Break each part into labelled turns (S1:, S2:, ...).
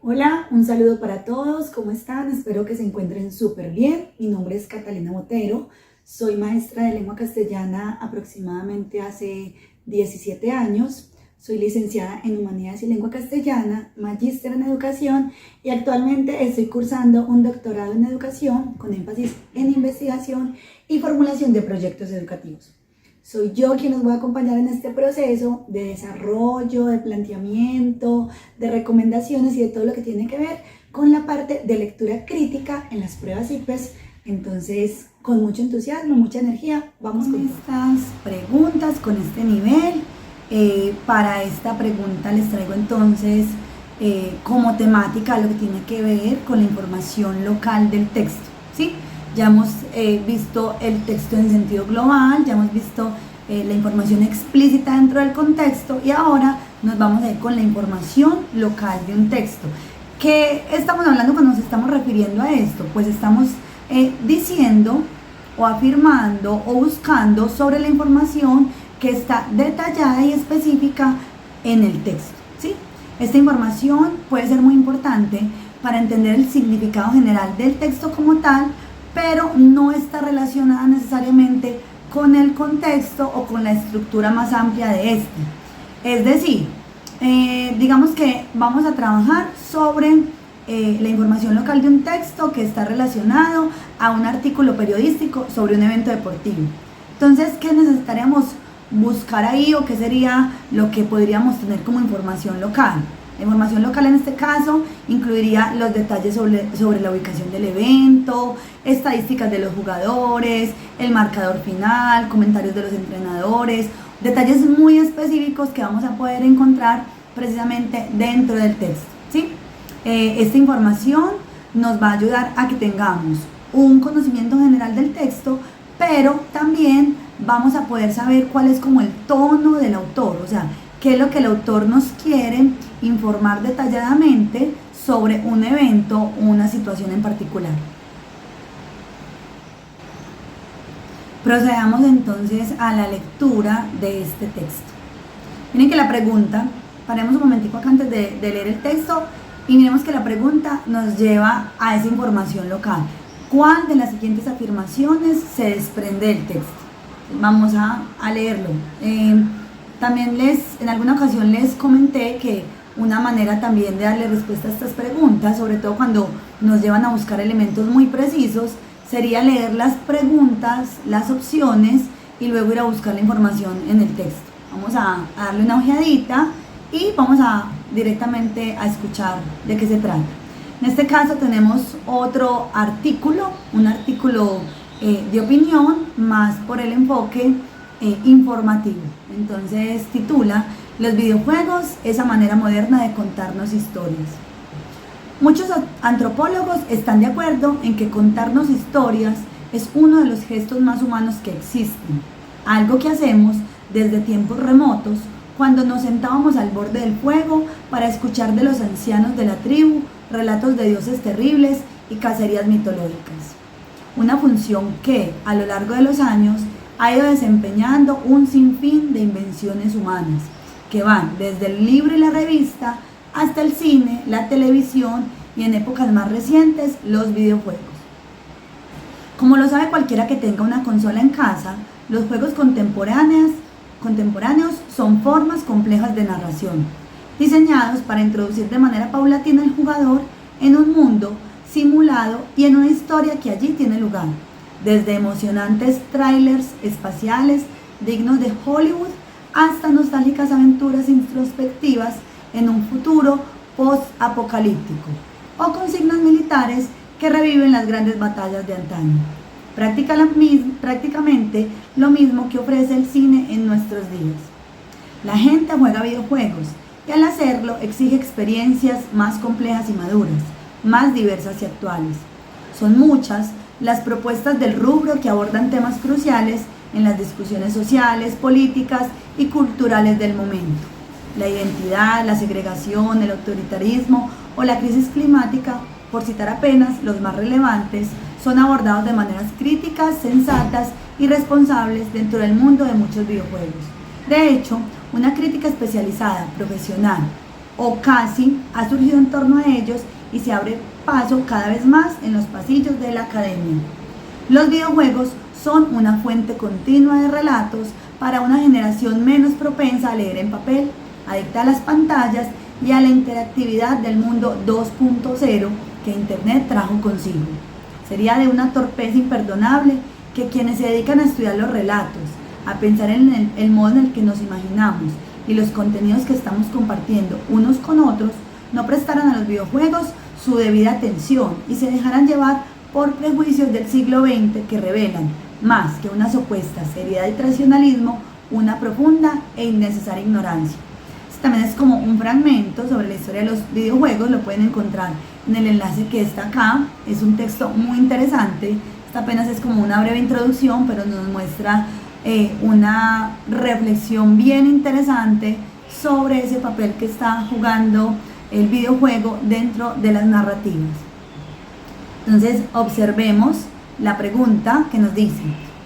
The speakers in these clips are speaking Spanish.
S1: Hola, un saludo para todos, ¿cómo están? Espero que se encuentren súper bien. Mi nombre es Catalina Botero, soy maestra de lengua castellana aproximadamente hace 17 años. Soy licenciada en Humanidades y Lengua Castellana, magíster en Educación y actualmente estoy cursando un doctorado en Educación con énfasis en investigación y formulación de proyectos educativos. Soy yo quien nos voy a acompañar en este proceso de desarrollo, de planteamiento, de recomendaciones y de todo lo que tiene que ver con la parte de lectura crítica en las pruebas ICFES. Entonces, con mucho entusiasmo, mucha energía, vamos con estas preguntas, con este nivel. Para esta pregunta les traigo entonces como temática lo que tiene que ver con la información local del texto, ¿sí? Ya hemos visto el texto en sentido global, ya hemos visto la información explícita dentro del contexto y ahora nos vamos a ir con la información local de un texto. ¿Qué estamos hablando cuando nos estamos refiriendo a esto? Pues estamos diciendo o afirmando o buscando sobre la información que está detallada y específica en el texto, ¿sí? Esta información puede ser muy importante para entender el significado general del texto como tal, pero no está relacionada necesariamente con el contexto o con la estructura más amplia de este. Es decir, digamos que vamos a trabajar sobre la información local de un texto que está relacionado a un artículo periodístico sobre un evento deportivo. Entonces, ¿qué necesitaríamos buscar ahí o qué sería lo que podríamos tener como información local? La información local en este caso incluiría los detalles sobre la ubicación del evento, estadísticas de los jugadores, el marcador final, comentarios de los entrenadores, detalles muy específicos que vamos a poder encontrar precisamente dentro del texto, ¿sí? Esta información nos va a ayudar a que tengamos un conocimiento general del texto, pero también vamos a poder saber cuál es como el tono del autor, o sea, qué es lo que el autor nos quiere informar detalladamente sobre un evento o una situación en particular. Procedamos entonces a la lectura de este texto. Miren que la pregunta, paremos un momentico acá antes de leer el texto y miremos que la pregunta nos lleva a esa información local. ¿Cuál de las siguientes afirmaciones se desprende del texto? Vamos a leerlo. También en alguna ocasión les comenté que una manera también de darle respuesta a estas preguntas, sobre todo cuando nos llevan a buscar elementos muy precisos, sería leer las preguntas, las opciones y luego ir a buscar la información en el texto. Vamos a darle una ojeadita y vamos directamente a escuchar de qué se trata. En este caso tenemos otro artículo, un artículo de opinión, más por el enfoque informativo. Entonces titula: los videojuegos, esa manera moderna de contarnos historias. Muchos antropólogos están de acuerdo en que contarnos historias es uno de los gestos más humanos que existen, algo que hacemos desde tiempos remotos, cuando nos sentábamos al borde del fuego para escuchar de los ancianos de la tribu relatos de dioses terribles y cacerías mitológicas. Una función que, a lo largo de los años, ha ido desempeñando un sinfín de invenciones humanas, que van desde el libro y la revista hasta el cine, la televisión y en épocas más recientes, los videojuegos. Como lo sabe cualquiera que tenga una consola en casa, los juegos contemporáneos son formas complejas de narración, diseñados para introducir de manera paulatina al jugador en un mundo simulado y en una historia que allí tiene lugar, desde emocionantes trailers espaciales dignos de Hollywood hasta nostálgicas aventuras introspectivas en un futuro post-apocalíptico o consignas militares que reviven las grandes batallas de antaño. Prácticamente lo mismo que ofrece el cine en nuestros días. La gente juega videojuegos y al hacerlo exige experiencias más complejas y maduras, más diversas y actuales. Son muchas las propuestas del rubro que abordan temas cruciales en las discusiones sociales, políticas y culturales del momento. La identidad, la segregación, el autoritarismo o la crisis climática, por citar apenas los más relevantes, son abordados de maneras críticas, sensatas y responsables dentro del mundo de muchos videojuegos. De hecho, una crítica especializada, profesional o casi ha surgido en torno a ellos y se abre paso cada vez más en los pasillos de la academia. Los videojuegos son una fuente continua de relatos para una generación menos propensa a leer en papel, adicta a las pantallas y a la interactividad del mundo 2.0 que Internet trajo consigo. Sería de una torpeza imperdonable que quienes se dedican a estudiar los relatos, a pensar en el modo en el que nos imaginamos y los contenidos que estamos compartiendo unos con otros, no prestaran a los videojuegos su debida atención y se dejaran llevar por prejuicios del siglo XX que revelan, más que una supuesta seriedad y tradicionalismo, una profunda e innecesaria ignorancia. Este también es como un fragmento sobre la historia de los videojuegos, lo pueden encontrar en el enlace que está acá. Es un texto muy interesante, esta apenas es como una breve introducción, pero nos muestra una reflexión bien interesante sobre ese papel que está jugando el videojuego dentro de las narrativas. Entonces observemos la pregunta que nos dice: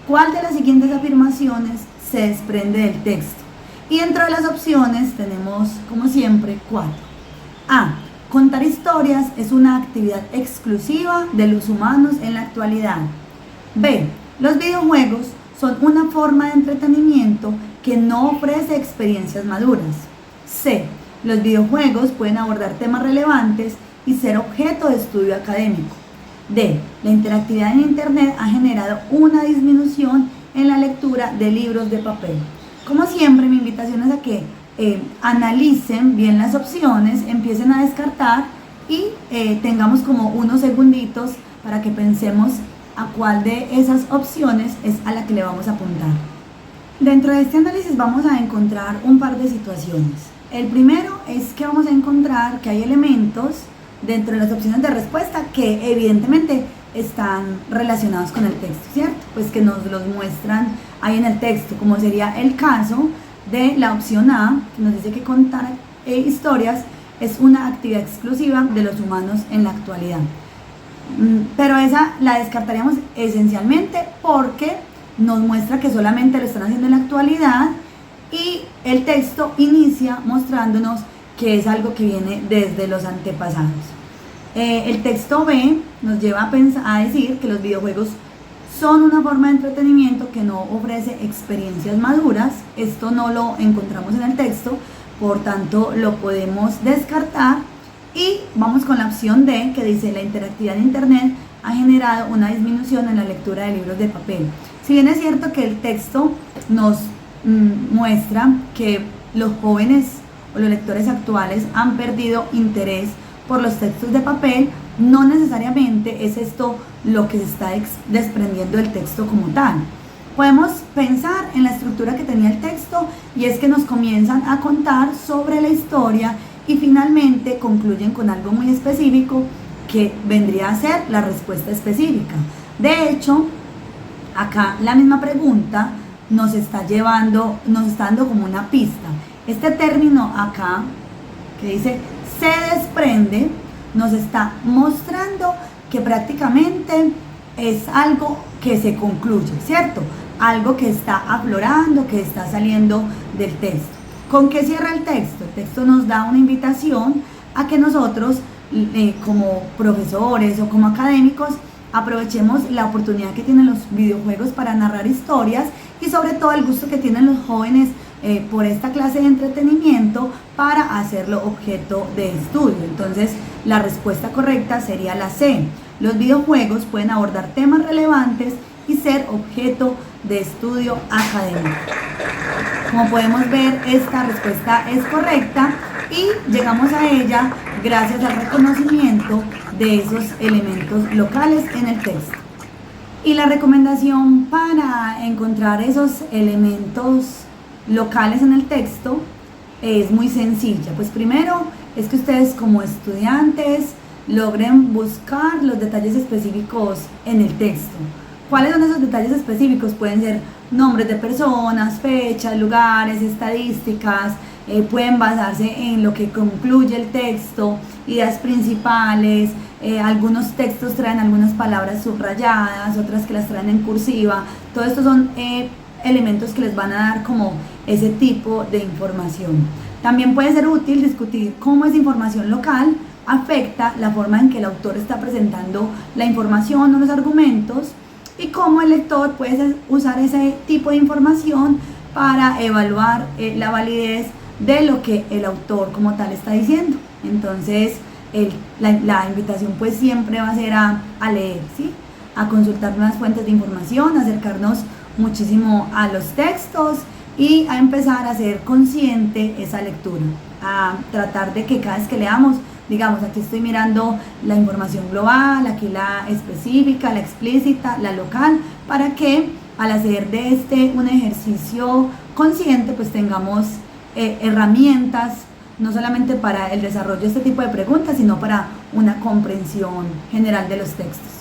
S1: ¿cuál de las siguientes afirmaciones se desprende del texto? Y dentro de las opciones tenemos, como siempre, 4. A. Contar historias es una actividad exclusiva de los humanos en la actualidad. B. Los videojuegos son una forma de entretenimiento que no ofrece experiencias maduras. C. Los videojuegos pueden abordar temas relevantes y ser objeto de estudio académico. D. La interactividad en Internet ha generado una disminución en la lectura de libros de papel. Como siempre, mi invitación es a que analicen bien las opciones, empiecen a descartar y tengamos como unos segunditos para que pensemos a cuál de esas opciones es a la que le vamos a apuntar. Dentro de este análisis vamos a encontrar un par de situaciones. El primero es que vamos a encontrar que hay elementos dentro de las opciones de respuesta que evidentemente están relacionados con el texto, ¿cierto? Pues que nos los muestran ahí en el texto, como sería el caso de la opción A, que nos dice que contar historias es una actividad exclusiva de los humanos en la actualidad. Pero esa la descartaríamos esencialmente porque nos muestra que solamente lo están haciendo en la actualidad y el texto inicia mostrándonos que es algo que viene desde los antepasados. El texto B nos lleva a decir que los videojuegos son una forma de entretenimiento que no ofrece experiencias maduras. Esto no lo encontramos en el texto, por tanto lo podemos descartar. Y vamos con la opción D, que dice: la interactividad en Internet ha generado una disminución en la lectura de libros de papel. Si bien es cierto que el texto nos muestra que los jóvenes o los lectores actuales han perdido interés por los textos de papel, no necesariamente es esto lo que se está desprendiendo del texto como tal. Podemos pensar en la estructura que tenía el texto, y es que nos comienzan a contar sobre la historia y finalmente concluyen con algo muy específico que vendría a ser la respuesta específica. De hecho, acá la misma pregunta nos está dando como una pista. Este término acá que dice se desprende nos está mostrando que prácticamente es algo que se concluye, ¿cierto? Algo que está aflorando, que está saliendo del texto. ¿Con qué cierra el texto? El texto nos da una invitación a que nosotros, como profesores o como académicos, aprovechemos la oportunidad que tienen los videojuegos para narrar historias y sobre todo el gusto que tienen los jóvenes por esta clase de entretenimiento para hacerlo objeto de estudio. Entonces, la respuesta correcta sería la C. Los videojuegos pueden abordar temas relevantes y ser objeto de estudio académico. Como podemos ver, esta respuesta es correcta y llegamos a ella gracias al reconocimiento de esos elementos locales en el texto. Y la recomendación para encontrar esos elementos locales en el texto es muy sencilla. Pues primero es que ustedes como estudiantes logren buscar los detalles específicos en el texto. ¿Cuáles son esos detalles específicos? Pueden ser nombres de personas, fechas, lugares, estadísticas, pueden basarse en lo que concluye el texto, ideas principales. Algunos textos traen algunas palabras subrayadas, otras que las traen en cursiva. Todo esto son elementos que les van a dar como ese tipo de información. También puede ser útil discutir cómo esa información local afecta la forma en que el autor está presentando la información o los argumentos y cómo el lector puede usar ese tipo de información para evaluar la validez de lo que el autor como tal está diciendo. Entonces la invitación pues siempre va a ser a leer, ¿sí? A consultar nuevas fuentes de información, a acercarnos muchísimo a los textos y a empezar a ser consciente esa lectura, a tratar de que cada vez que leamos, digamos, aquí estoy mirando la información global, aquí la específica, la explícita, la local, para que al hacer de un ejercicio consciente, pues tengamos herramientas, no solamente para el desarrollo de este tipo de preguntas, sino para una comprensión general de los textos.